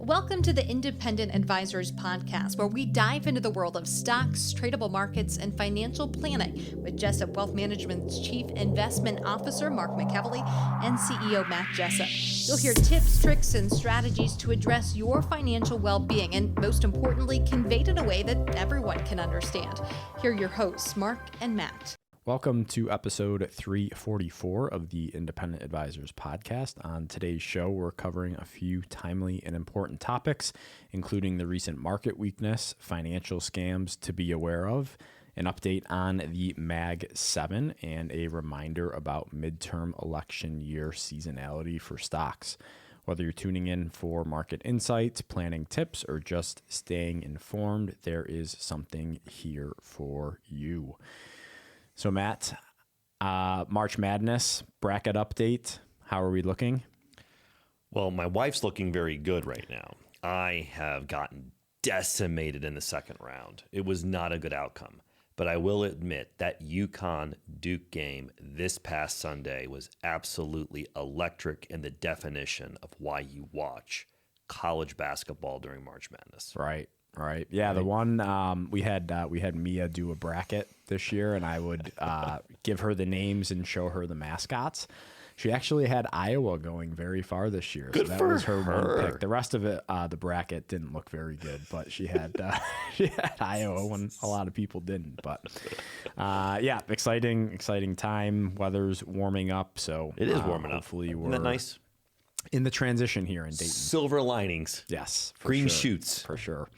Welcome to the Independent Advisors Podcast, where we dive into the world of stocks, tradable markets, and financial planning with Jessup Wealth Management's Chief Investment Officer, Mark McEvely, and CEO, Matt Jessup. You'll hear tips, tricks, and strategies to address your financial well-being, and most importantly, conveyed in a way that everyone can understand. Here are your hosts, Mark and Matt. Welcome to episode 344 of the Independent Advisors Podcast. On today's show, we're covering a few timely and important topics, including the recent market weakness, financial scams to be aware of, an update on the Mag 7, and a reminder about midterm election year seasonality for stocks. Whether you're tuning in for market insights, planning tips, or just staying informed, there is something here for you. So Matt, March Madness, bracket update, how are we looking? Well, my wife's looking very good right now. I have gotten decimated in the second round. It was not a good outcome. But I will admit that UConn-Duke game this past Sunday was absolutely electric in the definition of why you watch college basketball during March Madness. Right. Yeah, the one we had Mia do a bracket this year, and I would give her the names and show her the mascots. She actually had Iowa going very far this year. Good, so that for was her her. one pick. The rest of it, the bracket didn't look very good, but she had Iowa when a lot of people didn't. But yeah, exciting time. Weather's warming up, so It is warming up. Hopefully, Isn't that nice? In the transition here in Dayton. Silver linings. Yes. Green sure, shoots. For sure.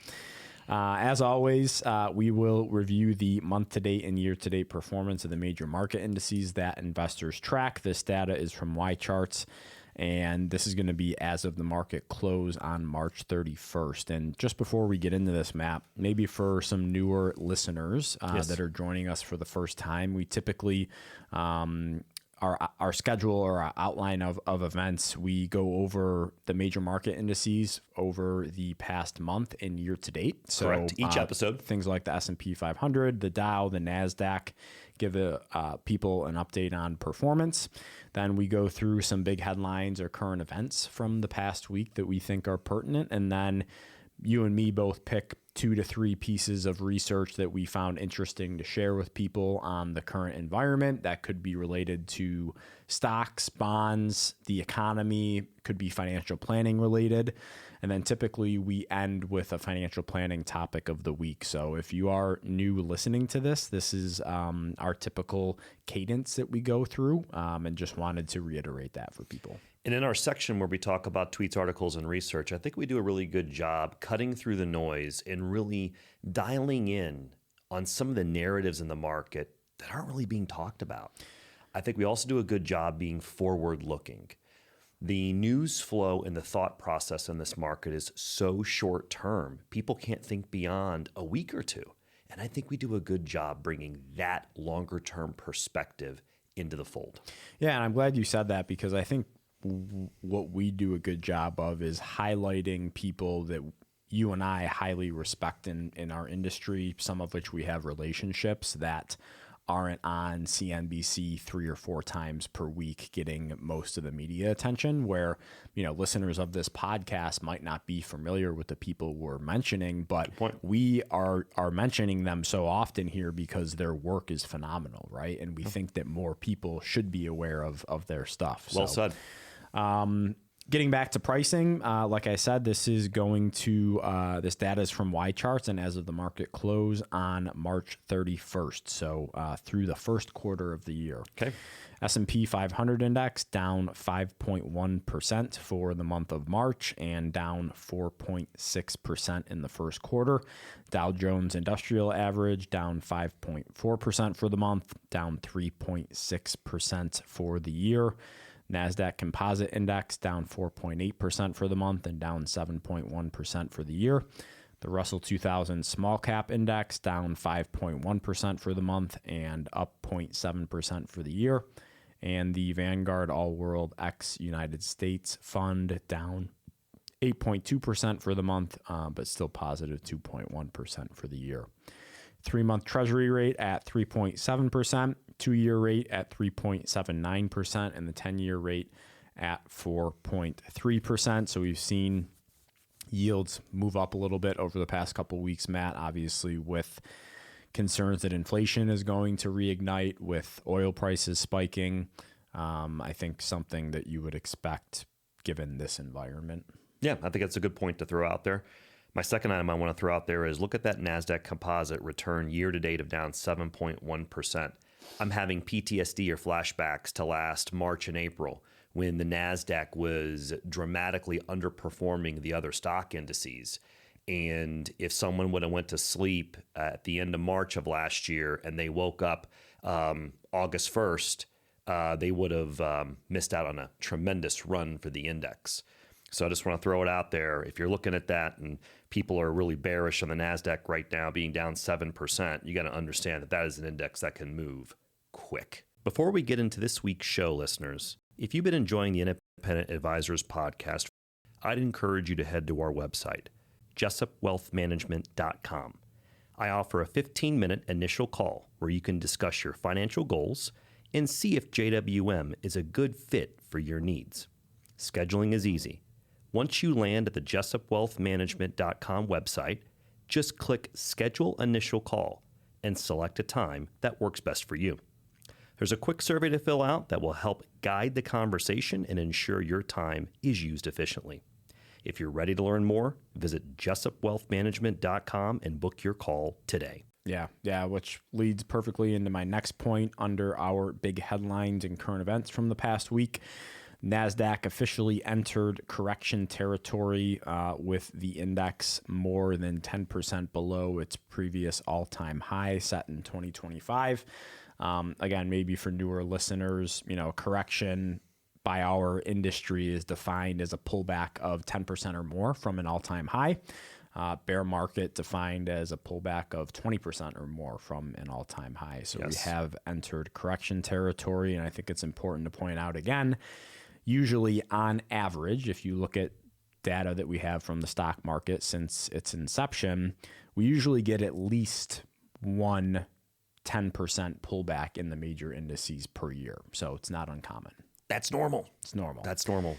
As always, we will review the month-to-date and year-to-date performance of the major market indices that investors track. This data is from YCharts, and this is going to be as of the market close on March 31st. And just before we get into this, Matt, maybe for some newer listeners that are joining us for the first time, we typically our schedule or our outline of events, we go over the major market indices over the past month and year to date. So Correct. Each episode. Things like the S&P 500, the Dow, the Nasdaq, give people an update on performance. Then we go through some big headlines or current events from the past week that we think are pertinent. And then you and me both pick 2 to 3 pieces of research that we found interesting to share with people on the current environment that could be related to stocks, bonds, the economy, could be financial planning related. And then typically we end with a financial planning topic of the week. So if you are new listening to this, this is our typical cadence that we go through, and just wanted to reiterate that for people. And in our section where we talk about tweets, articles, and research, I think we do a really good job cutting through the noise and really dialing in on some of the narratives in the market that aren't really being talked about. I think we also do a good job being forward-looking. The news flow and the thought process in this market is so short-term. People can't think beyond a week or two. And I think we do a good job bringing that longer-term perspective into the fold. Yeah, and I'm glad you said that, because I think what we do a good job of is highlighting people that you and I highly respect in our industry, some of which we have relationships that aren't on CNBC 3 or 4 times per week getting most of the media attention, where, listeners of this podcast might not be familiar with the people we're mentioning, but we are mentioning them so often here because their work is phenomenal, right? And we think that more people should be aware of their stuff. Well said. Getting back to pricing, like I said, this is going to this data is from YCharts, and as of the market close on March 31st, so through the first quarter of the year. Okay. S&P 500 index down 5.1% for the month of March and down 4.6% in the first quarter. Dow Jones Industrial Average down 5.4% for the month, down 3.6% for the year. Nasdaq Composite Index down 4.8% for the month and down 7.1% for the year. The Russell 2000 Small Cap Index down 5.1% for the month and up 0.7% for the year. And the Vanguard All World X United States Fund down 8.2% for the month, but still positive 2.1% for the year. 3-month Treasury rate at 3.7%, 2-year rate at 3.79%, and the 10-year rate at 4.3%. So we've seen yields move up a little bit over the past couple of weeks, Matt, obviously with concerns that inflation is going to reignite with oil prices spiking. I think something that you would expect given this environment. Yeah, I think that's a good point to throw out there. My second item I want to throw out there is look at that Nasdaq composite return year to date of down 7.1%. I'm having PTSD or flashbacks to last March and April when the Nasdaq was dramatically underperforming the other stock indices. And if someone would have went to sleep at the end of March of last year and they woke up August 1st, they would have missed out on a tremendous run for the index. So I just want to throw it out there. If you're looking at that and people are really bearish on the Nasdaq right now being down 7%, you got to understand that that is an index that can move quick. Before we get into this week's show, listeners, if you've been enjoying the Independent Advisors podcast, I'd encourage you to head to our website, jessupwealthmanagement.com. I offer a 15-minute initial call where you can discuss your financial goals and see if JWM is a good fit for your needs. Scheduling is easy. Once you land at the jessupwealthmanagement.com website, just click Schedule Initial Call and select a time that works best for you. There's a quick survey to fill out that will help guide the conversation and ensure your time is used efficiently. If you're ready to learn more, visit jessupwealthmanagement.com and book your call today. Yeah, which leads perfectly into my next point under our big headlines and current events from the past week. Nasdaq officially entered correction territory with the index more than 10% below its previous all-time high set in 2025. Again, maybe for newer listeners, correction by our industry is defined as a pullback of 10% or more from an all-time high. Bear market defined as a pullback of 20% or more from an all-time high. So yes, we have entered correction territory, and I think it's important to point out again, usually on average, if you look at data that we have from the stock market since its inception, we usually get at least one 10% pullback in the major indices per year. So it's not uncommon. That's normal. It's normal. That's normal.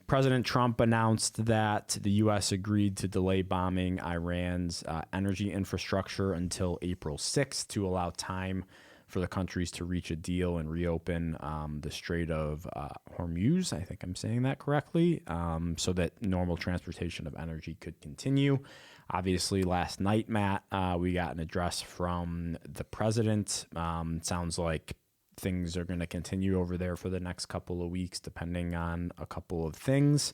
President Trump announced that the U.S. agreed to delay bombing Iran's energy infrastructure until April 6th to allow time for the countries to reach a deal and reopen the Strait of Hormuz, I think I'm saying that correctly, so that normal transportation of energy could continue. Obviously, last night, Matt, we got an address from the president. Sounds like things are going to continue over there for the next couple of weeks, depending on a couple of things.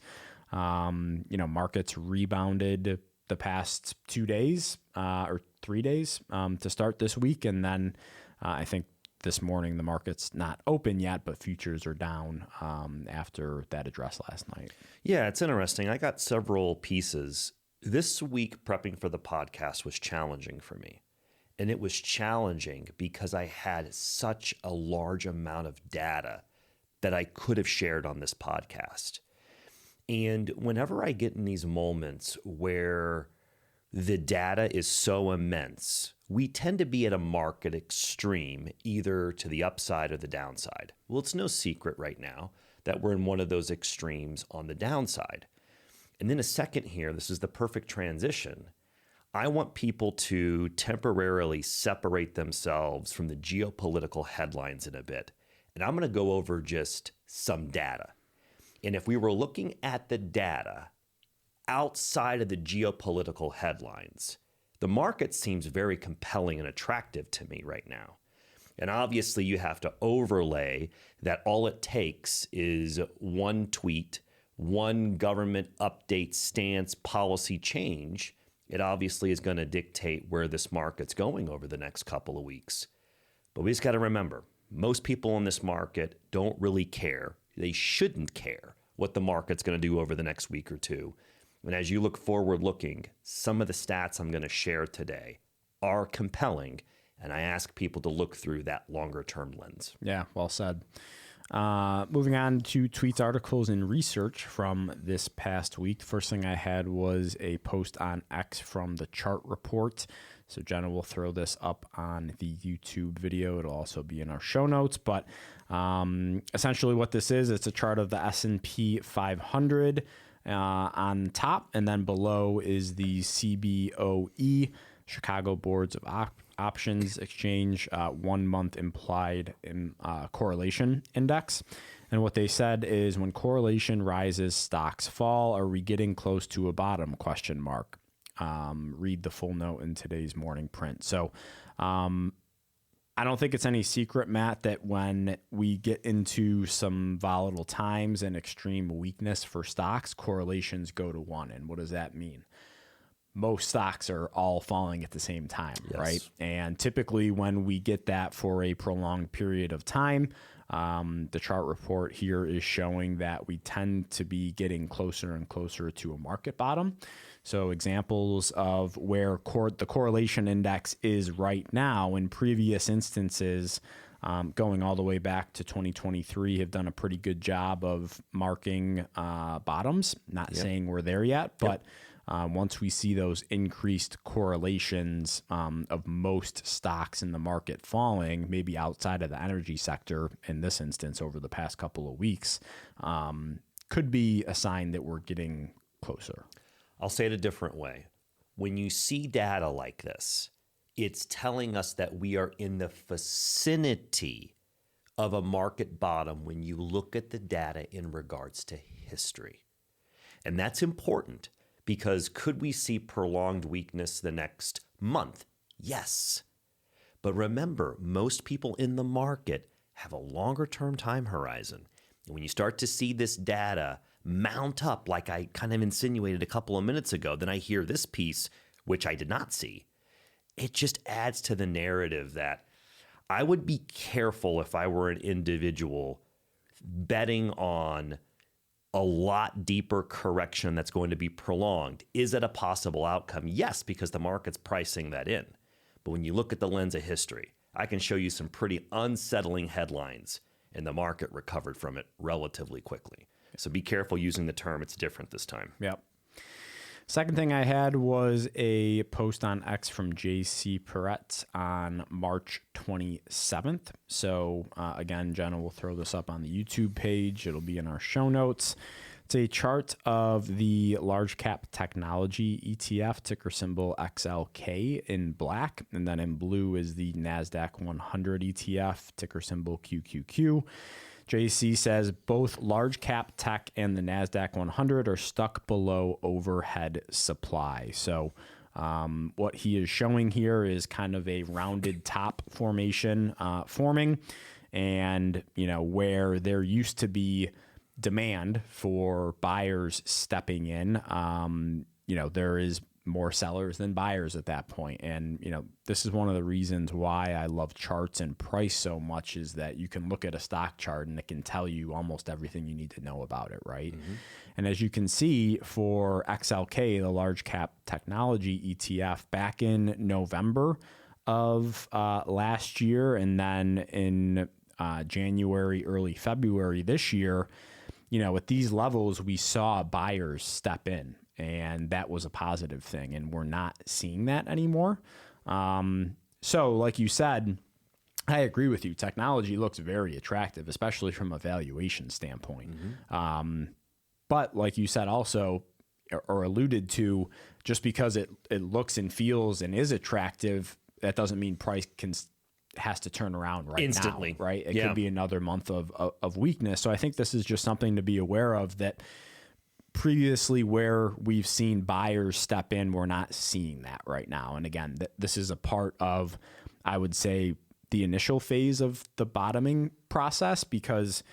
Markets rebounded the past 2 days or 3 days to start this week. And then I think this morning the market's not open yet, but futures are down after that address last night. Yeah, it's interesting. I got several pieces. This week prepping for the podcast was challenging for me. And it was challenging because I had such a large amount of data that I could have shared on this podcast. And whenever I get in these moments where the data is so immense, we tend to be at a market extreme, either to the upside or the downside. Well, it's no secret right now that we're in one of those extremes on the downside. And then a second here, this is the perfect transition. I want people to temporarily separate themselves from the geopolitical headlines in a bit. And I'm going to go over just some data. And if we were looking at the data outside of the geopolitical headlines, the market seems very compelling and attractive to me right now. And obviously you have to overlay that all it takes is one tweet, one government update, stance, policy change. It obviously is going to dictate where this market's going over the next couple of weeks. But we just got to remember, most people in this market don't really care. They shouldn't care what the market's going to do over the next week or two. And as you look forward looking, some of the stats I'm going to share today are compelling. And I ask people to look through that longer term lens. Yeah, well said. Moving on to tweets, articles, and research from this past week. The first thing I had was a post on X from the chart report. So Jenna will throw this up on the YouTube video. It'll also be in our show notes. But essentially what this is, it's a chart of the S&P 500 on top, and then below is the CBOE, Chicago Boards of Options Exchange 1 month implied correlation index. And what they said is, when correlation rises, stocks fall. Are we getting close to a bottom? Question mark. Read the full note in today's morning print. So I don't think it's any secret, Matt, that when we get into some volatile times and extreme weakness for stocks, correlations go to 1. And what does that mean? Most stocks are all falling at the same time, right? And typically when we get that for a prolonged period of time, the chart report here is showing that we tend to be getting closer and closer to a market bottom. So examples of where the correlation index is right now in previous instances, going all the way back to 2023, have done a pretty good job of marking bottoms. Not saying we're there yet, but once we see those increased correlations of most stocks in the market falling, maybe outside of the energy sector in this instance over the past couple of weeks, could be a sign that we're getting closer. I'll say it a different way. When you see data like this, it's telling us that we are in the vicinity of a market bottom when you look at the data in regards to history. And that's important because could we see prolonged weakness the next month? Yes. But remember, most people in the market have a longer term time horizon. And when you start to see this data mount up, like I kind of insinuated a couple of minutes ago, then I hear this piece, which I did not see. It just adds to the narrative that I would be careful if I were an individual betting on a lot deeper correction that's going to be prolonged. Is it a possible outcome? Yes, because the market's pricing that in. But when you look at the lens of history, I can show you some pretty unsettling headlines, and the market recovered from it relatively quickly. So be careful using the term. It's different this time. Yep. Second thing I had was a post on X from JC Peretz on March 27th. So again, Jenna will throw this up on the YouTube page. It'll be in our show notes. It's a chart of the large cap technology ETF, ticker symbol XLK in black. And then in blue is the Nasdaq 100 ETF, ticker symbol QQQ. JC says both large cap tech and the Nasdaq 100 are stuck below overhead supply. So what he is showing here is kind of a rounded top formation forming, and where there used to be demand for buyers stepping in, there is more sellers than buyers at that point. And, this is one of the reasons why I love charts and price so much, is that you can look at a stock chart and it can tell you almost everything you need to know about it, right? Mm-hmm. And as you can see for XLK, the large cap technology ETF, back in November of last year, and then in January, early February this year, at these levels, we saw buyers step in. And that was a positive thing, and we're not seeing that anymore. So like you said, I agree with you. Technology looks very attractive, especially from a valuation standpoint. Mm-hmm. But like you said also, or alluded to, just because it looks and feels and is attractive, that doesn't mean price has to turn around instantly now, right? It could be another month of weakness. So I think this is just something to be aware of, that previously where we've seen buyers step in, we're not seeing that right now. And again, this is a part of, I would say, the initial phase of the bottoming process, because,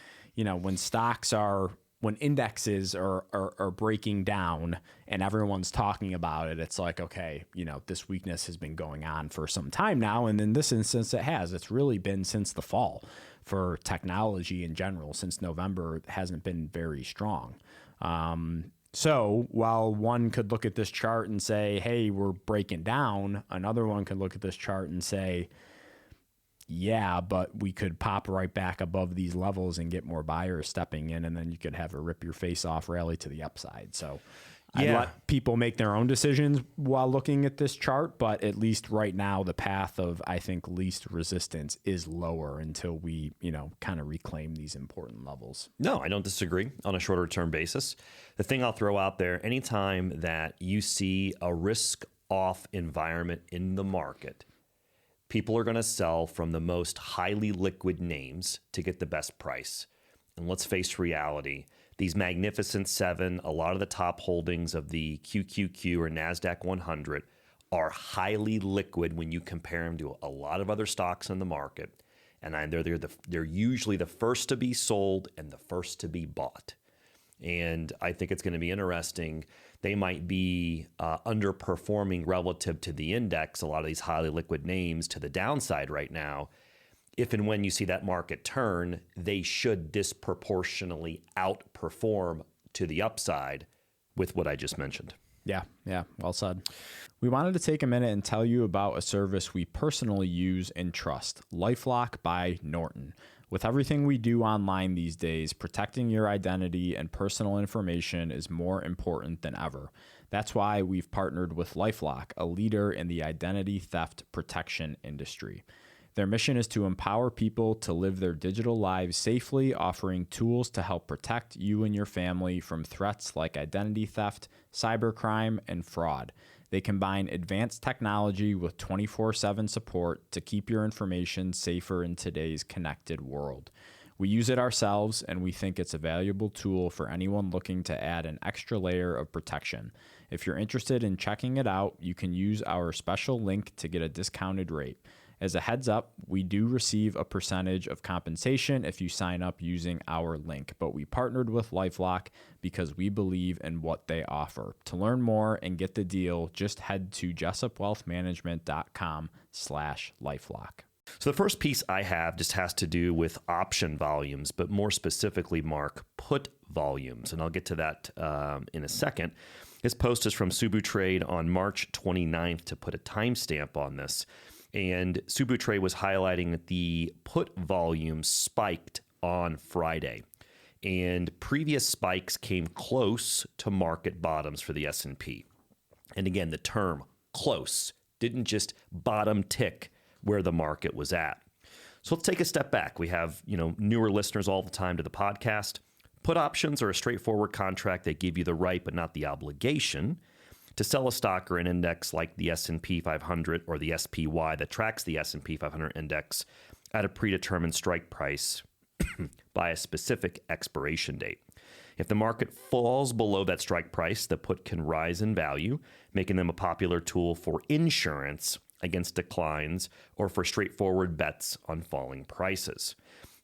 when indexes are breaking down and everyone's talking about it, it's like, okay, this weakness has been going on for some time now. And in this instance, it's really been since the fall for technology in general. Since November, it hasn't been very strong. So while one could look at this chart and say, hey, we're breaking down, another one could look at this chart and say, yeah, but we could pop right back above these levels and get more buyers stepping in, and then you could have a rip your face off rally to the upside. So I'd let people make their own decisions while looking at this chart, but at least right now, the path of, I think, least resistance is lower until we, kind of reclaim these important levels. No, I don't disagree on a shorter term basis. The thing I'll throw out there, anytime that you see a risk off environment in the market, people are going to sell from the most highly liquid names to get the best price. And let's face reality, these Magnificent Seven, a lot of the top holdings of the QQQ or Nasdaq 100 are highly liquid when you compare them to a lot of other stocks in the market. And they're usually the first to be sold and the first to be bought. And I think it's going to be interesting. They might be underperforming relative to the index, a lot of these highly liquid names, to the downside right now. If and when you see that market turn, they should disproportionately outperform to the upside with what I just mentioned. Yeah, well said. We wanted to take a minute and tell you about a service we personally use and trust, LifeLock by Norton. With everything we do online these days, protecting your identity and personal information is more important than ever. That's why we've partnered with LifeLock, a leader in the identity theft protection industry. Their mission is to empower people to live their digital lives safely, offering tools to help protect you and your family from threats like identity theft, cybercrime, and fraud. They combine advanced technology with 24/7 support to keep your information safer in today's connected world. We use it ourselves, and we think it's a valuable tool for anyone looking to add an extra layer of protection. If you're interested in checking it out, you can use our special link to get a discounted rate. As a heads up, we do receive a percentage of compensation if you sign up using our link, but we partnered with LifeLock because we believe in what they offer. To learn more and get the deal, just head to jessupwealthmanagement.com/LifeLock. So the first piece I have just has to do with option volumes, but more specifically, Mark, put volumes. And I'll get to that in a second. This post is from Subutrade on March 29th to put a timestamp on this. And Subutrade was highlighting that the put volume spiked on Friday. And previous spikes came close to market bottoms for the S&P. And again, the term close didn't just bottom tick where the market was at. So let's take a step back. We have, newer listeners all the time to the podcast. Put options are a straightforward contract that give you the right but not the obligation to sell a stock or an index like the S&P 500 or the SPY that tracks the S&P 500 index at a predetermined strike price by a specific expiration date. If the market falls below that strike price, the put can rise in value, making them a popular tool for insurance against declines or for straightforward bets on falling prices.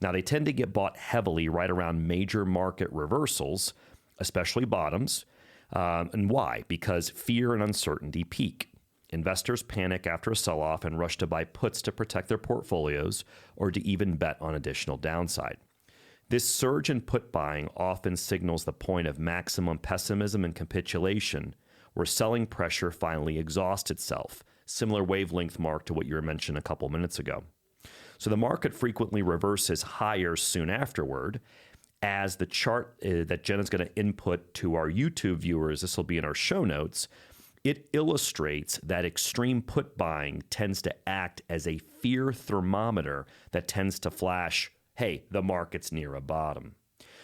Now, they tend to get bought heavily right around major market reversals, especially bottoms. And why? Because fear and uncertainty peak. Investors panic after a sell-off and rush to buy puts to protect their portfolios or to even bet on additional downside. This surge in put buying often signals the point of maximum pessimism and capitulation, where selling pressure finally exhausts itself. Similar wavelength, Mark, to what you were mentioning a couple minutes ago. So the market frequently reverses higher soon afterward. As the chart that Jen is going to input to our YouTube viewers, this will be in our show notes, it illustrates that extreme put buying tends to act as a fear thermometer that tends to flash, hey, the market's near a bottom.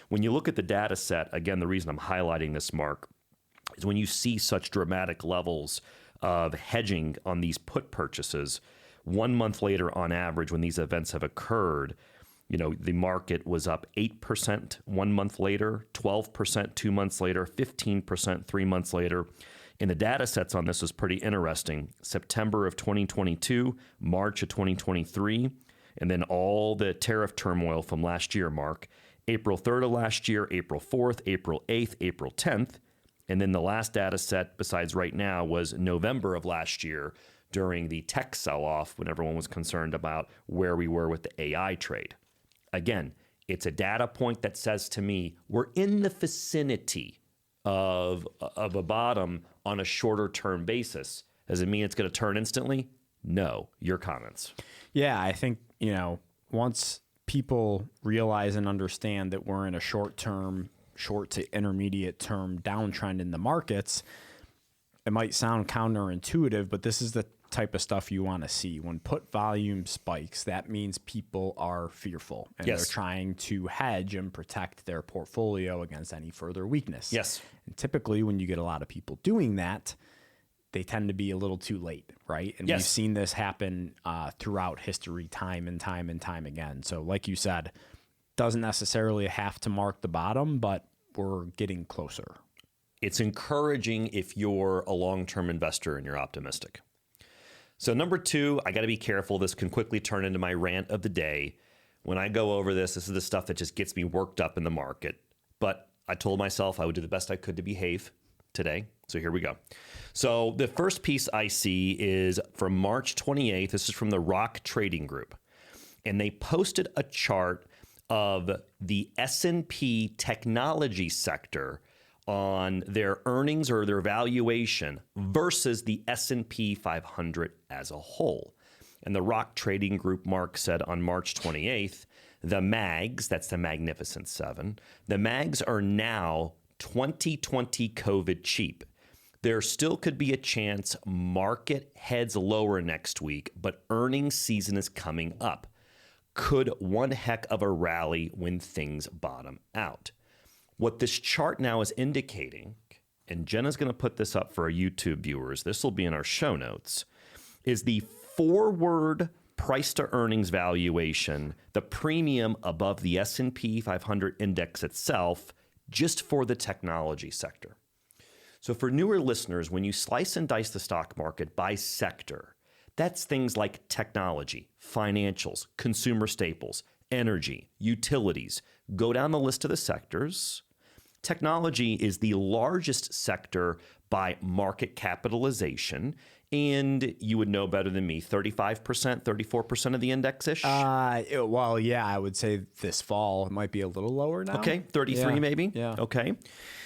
When you look at the data set, again, the reason I'm highlighting this, Mark, is when you see such dramatic levels of hedging on these put purchases, 1 month later on average when these events have occurred, the market was up 8% 1 month later, 12% 2 months later, 15% 3 months later. And the data sets on this was pretty interesting. September of 2022, March of 2023, and then all the tariff turmoil from last year, Mark. April 3rd of last year, April 4th, April 8th, April 10th. And then the last data set, besides right now, was November of last year during the tech sell-off when everyone was concerned about where we were with the AI trade. Again, it's a data point that says to me, we're in the vicinity of a bottom on a shorter term basis. Does it mean it's going to turn instantly? No. Your comments. Yeah, I think, once people realize and understand that we're in a short term short to intermediate term downtrend in the markets, it might sound counterintuitive, but this is the type of stuff you want to see. When put volume spikes, that means people are fearful and they're trying to hedge and protect their portfolio against any further weakness. Yes. And typically when you get a lot of people doing that, they tend to be a little too late, right? And we've seen this happen throughout history time and time again. So like you said, doesn't necessarily have to mark the bottom, but we're getting closer. It's encouraging if you're a long-term investor and you're optimistic. So number 2, I got to be careful. This can quickly turn into my rant of the day. When I go over this, this is the stuff that just gets me worked up in the market. But I told myself I would do the best I could to behave today. So here we go. So the first piece I see is from March 28th. This is from the Rock Trading Group. And they posted a chart of the S&P technology sector on their earnings or their valuation versus the S&P 500 as a whole. And the Rock Trading Group, Mark said on March 28th, the MAGs, that's the Magnificent Seven, the MAGs are now 2020 COVID cheap. There still could be a chance market heads lower next week, but earnings season is coming up. Could one heck of a rally when things bottom out. What this chart now is indicating, and Jenna's going to put this up for our YouTube viewers, this will be in our show notes, is the forward price to earnings valuation, the premium above the S&P 500 index itself, just for the technology sector. So for newer listeners, when you slice and dice the stock market by sector, that's things like technology, financials, consumer staples, energy, utilities. Go down the list of the sectors. Technology is the largest sector by market capitalization. And you would know better than me, 35%, 34% of the index-ish? Well, yeah, I would say this fall it might be a little lower now. Okay, 33 maybe? Yeah. Okay.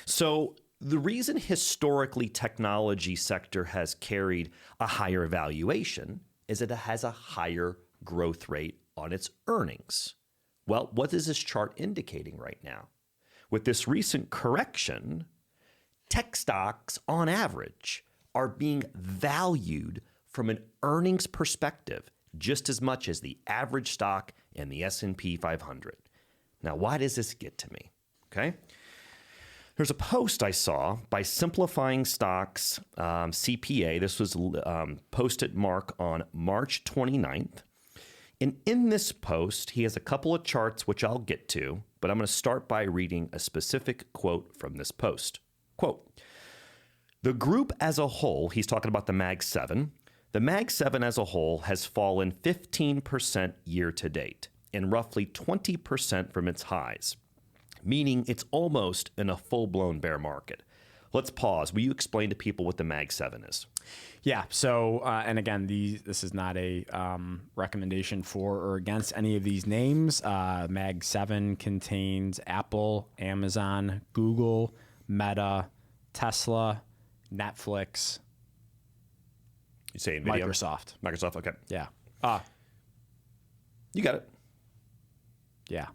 So the reason historically technology sector has carried a higher valuation is that it has a higher growth rate on its earnings. Well, what is this chart indicating right now? With this recent correction, tech stocks on average are being valued from an earnings perspective just as much as the average stock in the S&P 500. Now, why does this get to me? Okay. There's a post I saw by Simplifying Stocks CPA. This was posted, Mark, on March 29th. And in this post, he has a couple of charts, which I'll get to, but I'm going to start by reading a specific quote from this post. Quote, the group as a whole, he's talking about the MAG 7, the MAG 7 as a whole has fallen 15% year to date and roughly 20% from its highs, meaning it's almost in a full-blown bear market. Let's pause. Will you explain to people what the MAG 7 is? Yeah. So, and again, this is not a recommendation for or against any of these names. MAG 7 contains Apple, Amazon, Google, Meta, Tesla, Netflix. You say NVIDIA? Microsoft. Microsoft, okay. Yeah. You got it. Yeah.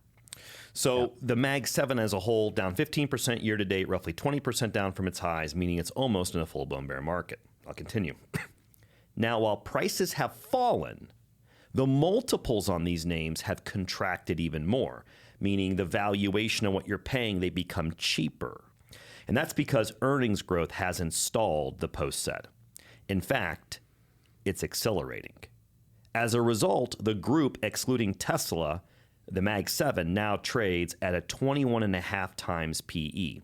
So the MAG 7 as a whole down 15% year to date, roughly 20% down from its highs, meaning it's almost in a full-blown bear market. I'll continue. Now, while prices have fallen, the multiples on these names have contracted even more, meaning the valuation of what you're paying, they become cheaper. And that's because earnings growth hasn't stalled, the post said. In fact, it's accelerating. As a result, the group, excluding Tesla, the MAG 7, now trades at a 21.5 times PE.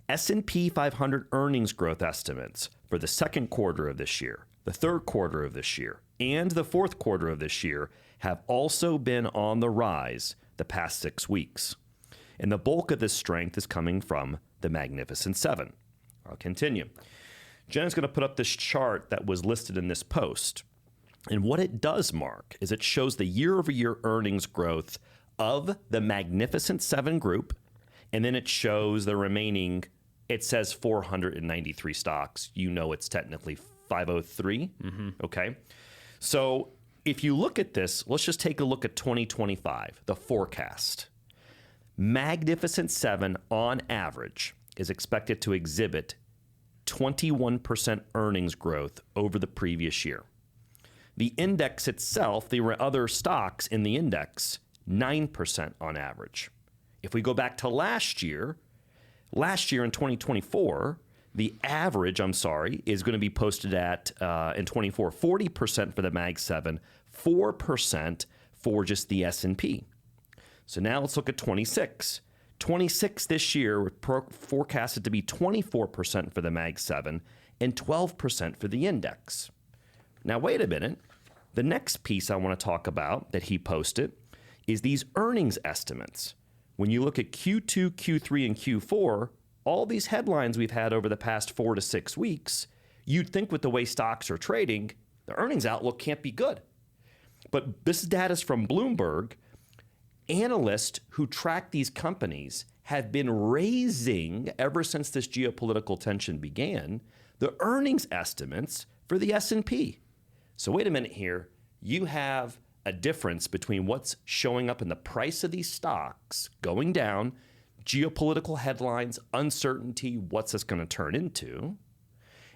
S&P 500 earnings growth estimates for the second quarter of this year, the third quarter of this year, and the fourth quarter of this year have also been on the rise the past 6 weeks. And the bulk of this strength is coming from the Magnificent Seven. I'll continue. Jen's going to put up this chart that was listed in this post. And what it does, Mark, is it shows the year-over-year earnings growth of the Magnificent Seven group, and then it shows the remaining, it says 493 stocks. You know it's technically 503, okay? So if you look at this, let's just take a look at 2025, the forecast. Magnificent Seven, on average, is expected to exhibit 21% earnings growth over the previous year. The index itself, the other stocks in the index, 9% on average. If we go back to last year in 2024, the average, is going to be posted at, in 24, 40% for the Mag 7, 4% for just the S&P. So now let's look at 26. 26 this year forecasted to be 24% for the Mag 7 and 12% for the index. Now, wait a minute. The next piece I want to talk about that he posted is these earnings estimates. When you look at Q2, Q3, and Q4, all these headlines we've had over the past 4 to 6 weeks, you'd think with the way stocks are trading, the earnings outlook can't be good. But this data is from Bloomberg. Analysts who track these companies have been raising, ever since this geopolitical tension began, the earnings estimates for the S&P. So wait a minute here. You have a difference between what's showing up in the price of these stocks going down, geopolitical headlines, uncertainty, what's this going to turn into?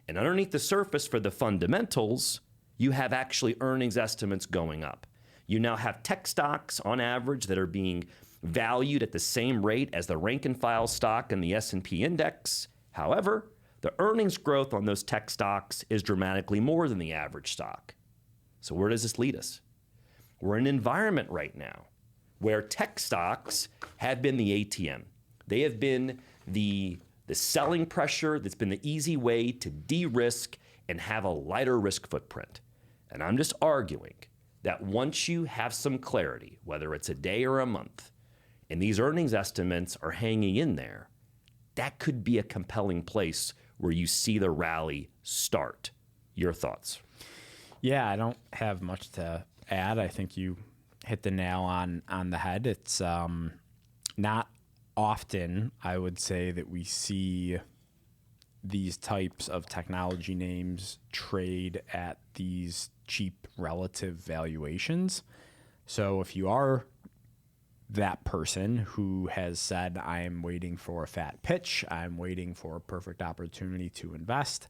And underneath the surface for the fundamentals, you have actually earnings estimates going up. You now have tech stocks on average that are being valued at the same rate as the rank and file stock in the S&P index. However, the earnings growth on those tech stocks is dramatically more than the average stock. So where does this lead us? We're in an environment right now where tech stocks have been the ATM. They have been the selling pressure that's been the easy way to de-risk and have a lighter risk footprint. And I'm just arguing that once you have some clarity, whether it's a day or a month, and these earnings estimates are hanging in there, that could be a compelling place where you see the rally start. Your thoughts? Yeah, I don't have much to add. I think you hit the nail on the head. It's not often, I would say, that we see these types of technology names trade at these cheap relative valuations. So if you are that person who has said, I'm waiting for a fat pitch, I'm waiting for a perfect opportunity to invest,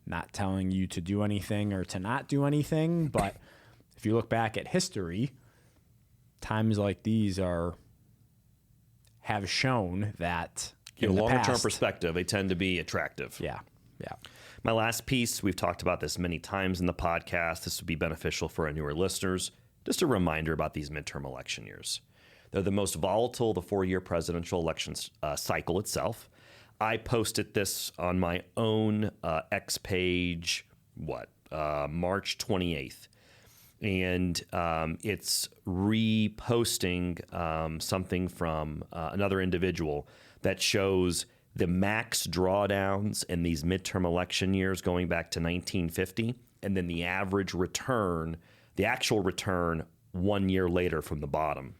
not telling you to do anything or to not do anything, but if you look back at history, times like these have shown that in a longer-term perspective, they tend to be attractive. Yeah. My last piece, we've talked about this many times in the podcast. This would be beneficial for our newer listeners. Just a reminder about these midterm election years. They're the most volatile, the 4-year presidential election cycle itself. I posted this on my own X page, March 28th. And it's reposting something from another individual that shows the max drawdowns in these midterm election years going back to 1950, and then the average return, the actual return 1 year later from the bottom.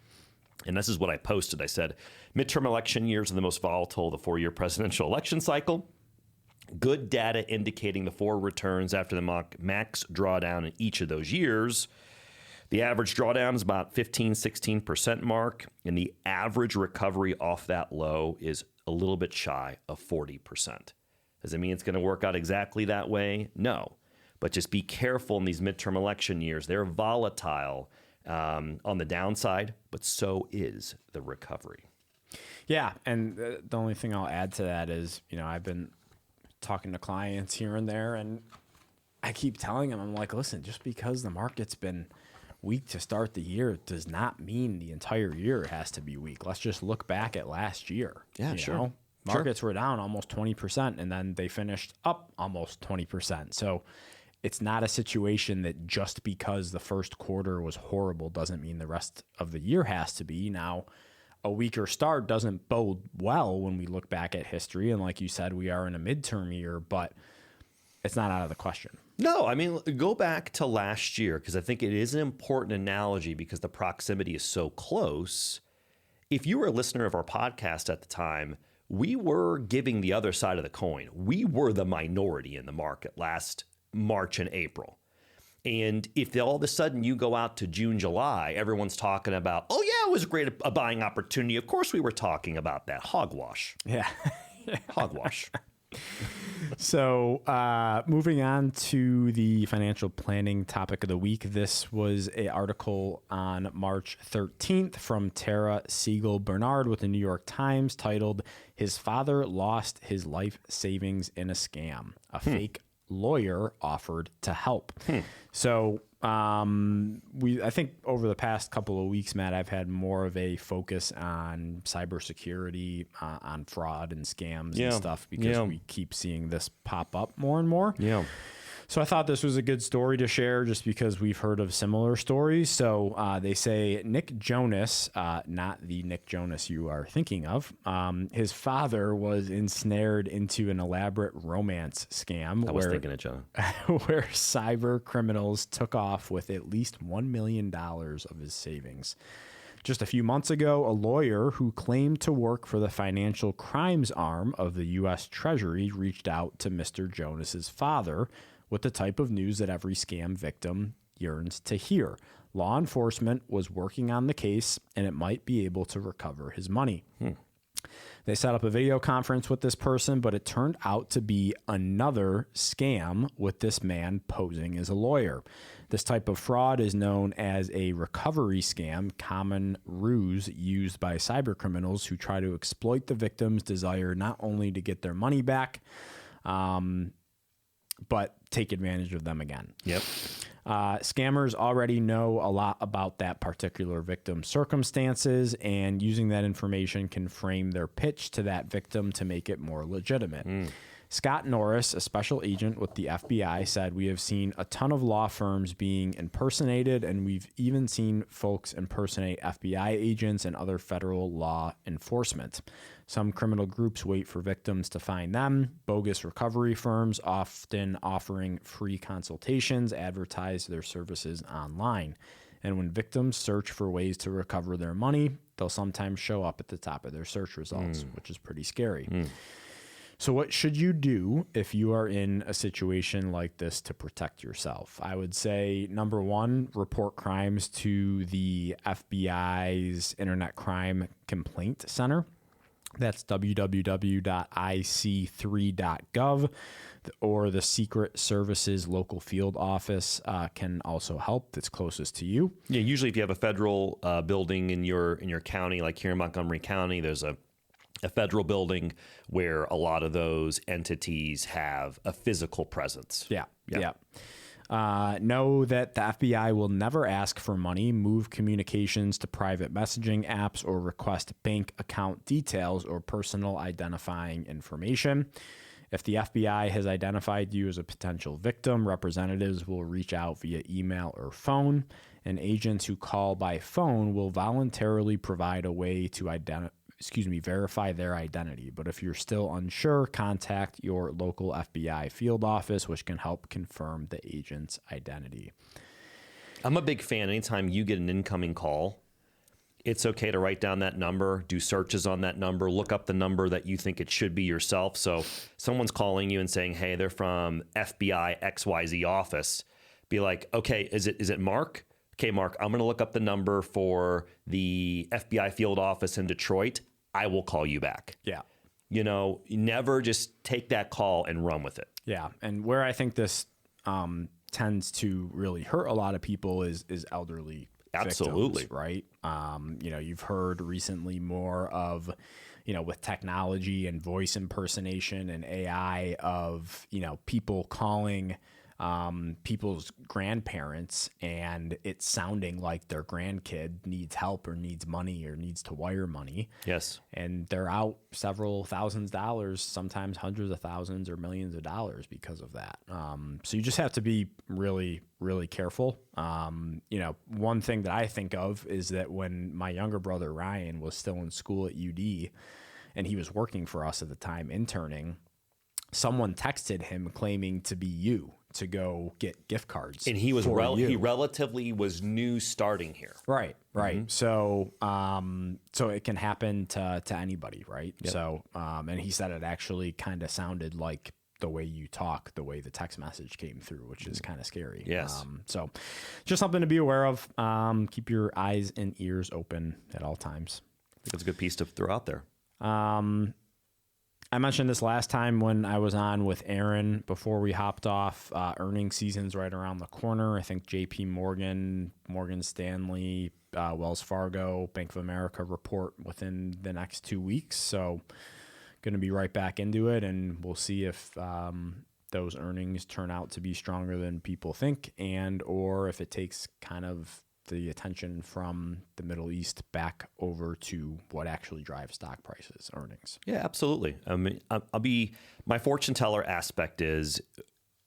And this is what I posted. I said, midterm election years are the most volatile of the 4-year presidential election cycle. Good data indicating the forward returns after the max drawdown in each of those years. The average drawdown is about 15-16% mark, and the average recovery off that low is a little bit shy of 40%. Does it mean it's going to work out exactly that way? No. But just be careful in these midterm election years. They're volatile on the downside, but so is the recovery. Yeah, and the only thing I'll add to that is, I've been talking to clients here and there, and I keep telling them, I'm like, listen, just because the market's been weak to start the year does not mean the entire year has to be weak. Let's just look back at last year. Yeah, sure. Markets were down almost 20%, and then they finished up almost 20%. So it's not a situation that just because the first quarter was horrible doesn't mean the rest of the year has to be. Now, a weaker start doesn't bode well when we look back at history. And like you said, we are in a midterm year, but it's not out of the question. No, I mean, go back to last year, because I think it is an important analogy because the proximity is so close. If you were a listener of our podcast at the time, we were giving the other side of the coin. We were the minority in the market last March and April. And if all of a sudden you go out to June, July, everyone's talking about, oh, yeah, it was a buying opportunity. Of course we were talking about that. Hogwash. Yeah. Hogwash. So moving on to the financial planning topic of the week. This was an article on March 13th from Tara Siegel Bernard with the New York Times titled, "His Father Lost His Life Savings in a Scam. A Fake Lawyer Offered to Help." So I think over the past couple of weeks, Matt, I've had more of a focus on cybersecurity, on fraud and scams and stuff, because we keep seeing this pop up more and more. Yeah. So I thought this was a good story to share just because we've heard of similar stories. So they say Nick Jonas, not the Nick Jonas you are thinking of, his father was ensnared into an elaborate romance scam. I was thinking it, John. Where cyber criminals took off with at least $1 million of his savings. Just a few months ago, a lawyer who claimed to work for the financial crimes arm of the U.S. Treasury reached out to Mr. Jonas's father with the type of news that every scam victim yearns to hear. Law enforcement was working on the case, and it might be able to recover his money. They set up a video conference with this person, but it turned out to be another scam with this man posing as a lawyer. This type of fraud is known as a recovery scam, common ruse used by cybercriminals who try to exploit the victim's desire not only to get their money back, but take advantage of them again. Yep. Scammers already know a lot about that particular victim's circumstances, and using that information can frame their pitch to that victim to make it more legitimate. Scott Norris, a special agent with the FBI, said, "We have seen a ton of law firms being impersonated, and we've even seen folks impersonate FBI agents and other federal law enforcement. Some criminal groups wait for victims to find them. Bogus recovery firms, often offering free consultations, advertise their services online. And when victims search for ways to recover their money, they'll sometimes show up at the top of their search results," which is pretty scary. So what should you do if you are in a situation like this to protect yourself? I would say, number one, report crimes to the FBI's Internet Crime Complaint Center. That's www.ic3.gov, or the Secret Services local field office can also help. That's closest to you. Yeah, usually if you have a federal building in your county, like here in Montgomery County, there's a federal building where a lot of those entities have a physical presence. Yeah. Know that the FBI will never ask for money, move communications to private messaging apps, or request bank account details or personal identifying information. If the FBI has identified you as a potential victim, representatives will reach out via email or phone, and agents who call by phone will voluntarily provide a way to verify their identity. But if you're still unsure, contact your local FBI field office, which can help confirm the agent's identity. I'm a big fan. Anytime you get an incoming call, it's okay to write down that number, do searches on that number, look up the number that you think it should be yourself. So someone's calling you and saying, hey, they're from FBI XYZ office. Be like, okay, is it Mark? Okay, Mark, I'm going to look up the number for the FBI field office in Detroit. I will call you back. Yeah. Never just take that call and run with it. Yeah. And where I think this tends to really hurt a lot of people is elderly Absolutely. victims, right? You've heard recently more of, with technology and voice impersonation and AI of, people calling people's grandparents and it's sounding like their grandkid needs help or needs money or needs to wire money. Yes. And they're out several thousands of dollars, sometimes hundreds of thousands or millions of dollars because of that. So you just have to be really, really careful. One thing that I think of is that when my younger brother Ryan was still in school at UD and he was working for us at the time, interning, someone texted him claiming to be you to go get gift cards. And he was he relatively was new starting here. Right. Mm-hmm. So it can happen to anybody, right? Yep. So and he said it actually kind of sounded like the way you talk, the way the text message came through, which is kind of scary. Yes. So just something to be aware of. Keep your eyes and ears open at all times. I think it's a good piece to throw out there. I mentioned this last time when I was on with Aaron before we hopped off. Earnings season's right around the corner. I think JP Morgan, Morgan Stanley, Wells Fargo, Bank of America report within the next 2 weeks. So going to be right back into it, and we'll see if those earnings turn out to be stronger than people think, and or if it takes kind of the attention from the Middle East back over to what actually drives stock prices, earnings. Yeah, absolutely. I mean, my fortune teller aspect is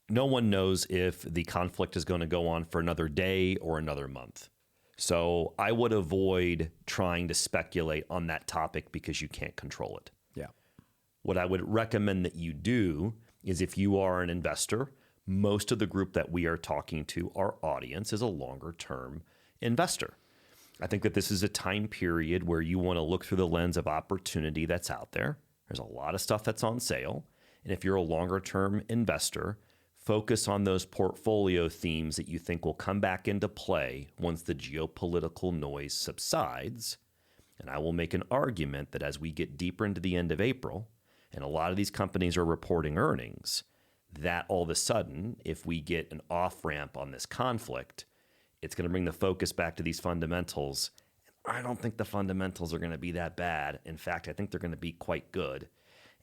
no one knows if the conflict is going to go on for another day or another month. So I would avoid trying to speculate on that topic because you can't control it. Yeah. What I would recommend that you do is, if you are an investor, most of the group that we are talking to, our audience, is a longer term investor. I think that this is a time period where you want to look through the lens of opportunity that's out there. There's a lot of stuff that's on sale. And if you're a longer term investor, focus on those portfolio themes that you think will come back into play once the geopolitical noise subsides. And I will make an argument that as we get deeper into the end of April, and a lot of these companies are reporting earnings, that all of a sudden, if we get an off ramp on this conflict, it's going to bring the focus back to these fundamentals. I don't think the fundamentals are going to be that bad. In fact, I think they're going to be quite good.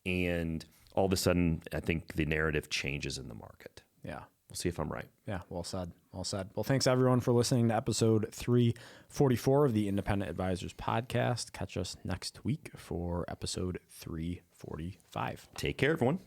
And all of a sudden, I think the narrative changes in the market. Yeah. We'll see if I'm right. Yeah, well said. Well said. Well, thanks everyone for listening to episode 344 of the Independent Advisors Podcast. Catch us next week for episode 345. Take care, everyone.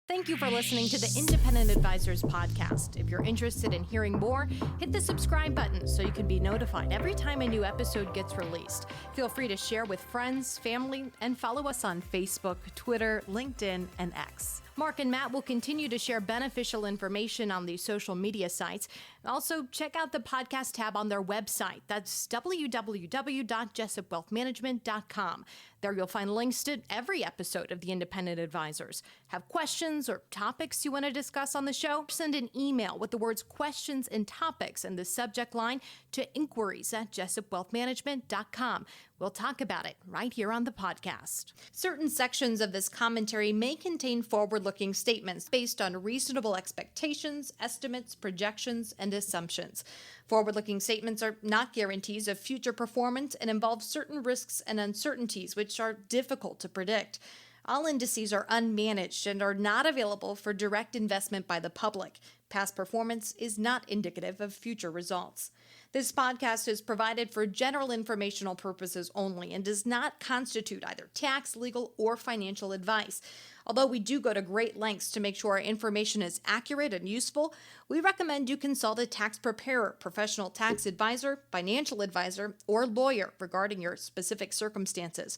Thank you for listening to the Independent Advisors Podcast. If you're interested in hearing more, hit the subscribe button so you can be notified every time a new episode gets released. Feel free to share with friends, family, and follow us on Facebook, Twitter, LinkedIn, and X. Mark and Matt will continue to share beneficial information on these social media sites. Also, check out the podcast tab on their website. That's www.jessupwealthmanagement.com. There you'll find links to every episode of the Independent Advisors. Have questions or topics you want to discuss on the show? Send an email with the words questions and topics in the subject line to inquiries@jessupwealthmanagement.com. We'll talk about it right here on the podcast. Certain sections of this commentary may contain forward-looking statements based on reasonable expectations, estimates, projections, and assumptions. Forward-looking statements are not guarantees of future performance and involve certain risks and uncertainties which are difficult to predict. All indices are unmanaged and are not available for direct investment by the public. Past performance is not indicative of future results. This podcast is provided for general informational purposes only and does not constitute either tax, legal, or financial advice. Although we do go to great lengths to make sure our information is accurate and useful, we recommend you consult a tax preparer, professional tax advisor, financial advisor, or lawyer regarding your specific circumstances.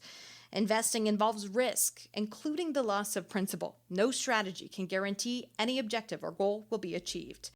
Investing involves risk, including the loss of principal. No strategy can guarantee any objective or goal will be achieved.